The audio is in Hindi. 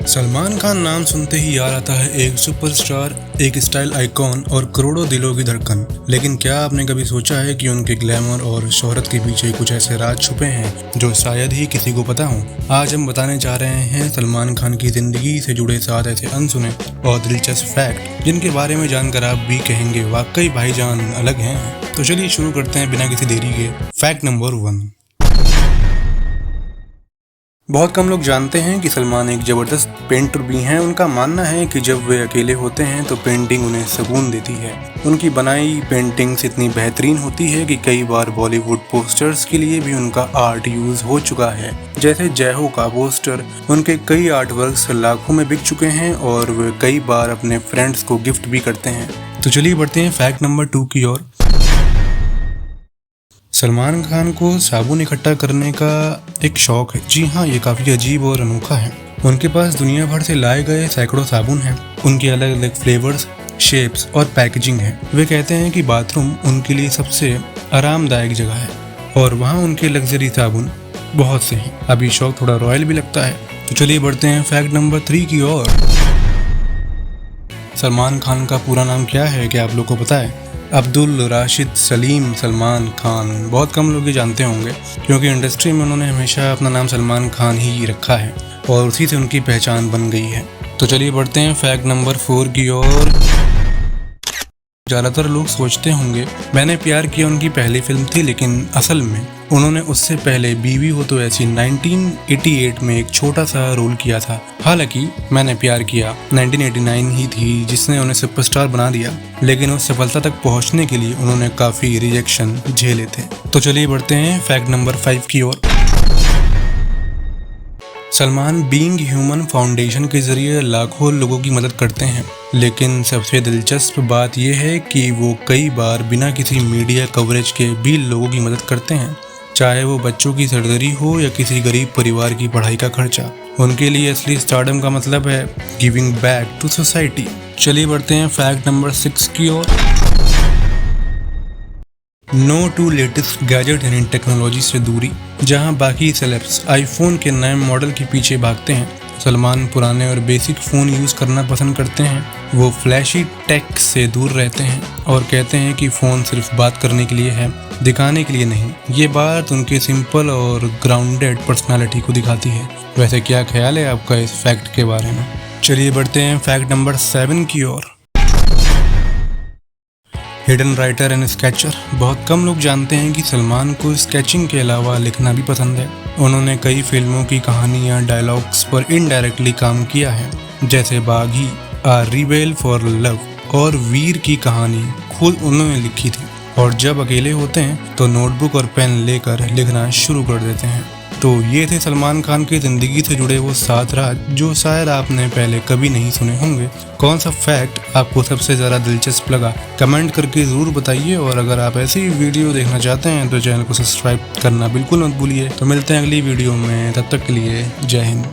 सलमान खान नाम सुनते ही याद आता है एक सुपरस्टार, एक स्टाइल आइकॉन और करोड़ों दिलों की धड़कन। लेकिन क्या आपने कभी सोचा है कि उनके ग्लैमर और शोहरत के पीछे कुछ ऐसे राज छुपे हैं जो शायद ही किसी को पता हो। आज हम बताने जा रहे हैं सलमान खान की जिंदगी से जुड़े 7 ऐसे अनसुने और दिलचस्प फैक्ट जिनके बारे में जानकर आप भी कहेंगे वाकई भाईजान अलग हैं। तो चलिए शुरू करते हैं बिना किसी देरी के। Fact number 1। बहुत कम लोग जानते हैं कि सलमान एक ज़बरदस्त पेंटर भी हैं। उनका मानना है कि जब वे अकेले होते हैं तो पेंटिंग उन्हें सुकून देती है। उनकी बनाई पेंटिंग्स इतनी बेहतरीन होती है कि कई बार बॉलीवुड पोस्टर्स के लिए भी उनका आर्ट यूज़ हो चुका है। जैसे जय हो का पोस्टर, उनके कई आर्ट वर्क्स लाखों में बिक चुके हैं और वे कई बार अपने फ्रेंड्स को गिफ्ट भी करते हैं। तो चलिए बढ़ते हैं फैक्ट नंबर 2 की ओर। सलमान खान को साबुन इकट्ठा करने का एक शौक है। जी हाँ, ये काफ़ी अजीब और अनोखा है। उनके पास दुनिया भर से लाए गए सैकड़ों साबुन हैं। उनके अलग अलग फ्लेवर्स, शेप्स और पैकेजिंग है। वे कहते हैं कि बाथरूम उनके लिए सबसे आरामदायक जगह है और वहाँ उनके लग्जरी साबुन बहुत से हैं। अब ये शौक थोड़ा रॉयल भी लगता है। तो चलिए बढ़ते हैं फैक्ट नंबर 3 की ओर। सलमान खान का पूरा नाम क्या है, क्या आप लोग को पता है? अब्दुल राशिद सलीम सलमान खान। बहुत कम लोग ये जानते होंगे क्योंकि इंडस्ट्री में उन्होंने हमेशा अपना नाम सलमान खान ही रखा है और उसी से उनकी पहचान बन गई है। तो चलिए बढ़ते हैं फैक्ट नंबर 4 की ओर। ज़्यादातर लोग सोचते होंगे मैंने प्यार किया उनकी पहली फिल्म थी, लेकिन असल में उन्होंने उससे पहले बीवी हो तो ऐसी 1988 में एक छोटा सा रोल किया था। हालांकि मैंने प्यार किया 1989 ही थी जिसने उन्हें सुपरस्टार बना दिया, लेकिन उस सफलता तक पहुंचने के लिए उन्होंने काफ़ी रिजेक्शन झेले थे। तो चलिए बढ़ते हैं फैक्ट नंबर 5 की ओर। सलमान बीइंग ह्यूमन फाउंडेशन के जरिए लाखों लोगों की मदद करते हैं, लेकिन सबसे दिलचस्प बात यह है कि वो कई बार बिना किसी मीडिया कवरेज के भी लोगों की मदद करते हैं, चाहे वो बच्चों की सर्जरी हो या किसी गरीब परिवार की पढ़ाई का खर्चा। उनके लिए असली स्टारडम का मतलब है गिविंग बैक टू सोसाइटी। चलिए बढ़ते हैं फैक्ट नंबर 6 की ओर। नो टू लेटेस्ट गैजेट यानी टेक्नोलॉजी से दूरी। जहां बाकी सेलेब्स आईफोन के नए मॉडल के पीछे भागते हैं, सलमान पुराने और बेसिक फ़ोन यूज़ करना पसंद करते हैं। वो फ्लैशी टेक से दूर रहते हैं और कहते हैं कि फ़ोन सिर्फ बात करने के लिए है, दिखाने के लिए नहीं। ये बात उनके सिंपल और ग्राउंडेड पर्सनालिटी को दिखाती है। वैसे क्या ख्याल है आपका इस फैक्ट के बारे में? चलिए बढ़ते हैं फैक्ट नंबर 7 की ओर। Hidden writer and sketcher. बहुत कम लोग जानते हैं कि सलमान को स्केचिंग के अलावा लिखना भी पसंद है। उन्होंने कई फिल्मों की कहानियाँ, डायलॉग्स पर इनडायरेक्टली काम किया है, जैसे बागी, आ रिबेल फॉर लव और वीर की कहानी खुद उन्होंने लिखी थी। और जब अकेले होते हैं तो नोटबुक और पेन लेकर लिखना शुरू कर देते हैं। तो ये थे सलमान खान की ज़िंदगी से जुड़े वो 7 राज जो शायद आपने पहले कभी नहीं सुने होंगे। कौन सा फैक्ट आपको सबसे ज़्यादा दिलचस्प लगा, कमेंट करके ज़रूर बताइए। और अगर आप ऐसी वीडियो देखना चाहते हैं तो चैनल को सब्सक्राइब करना बिल्कुल मत भूलिए। तो मिलते हैं अगली वीडियो में, तब तक के लिए जय हिंद।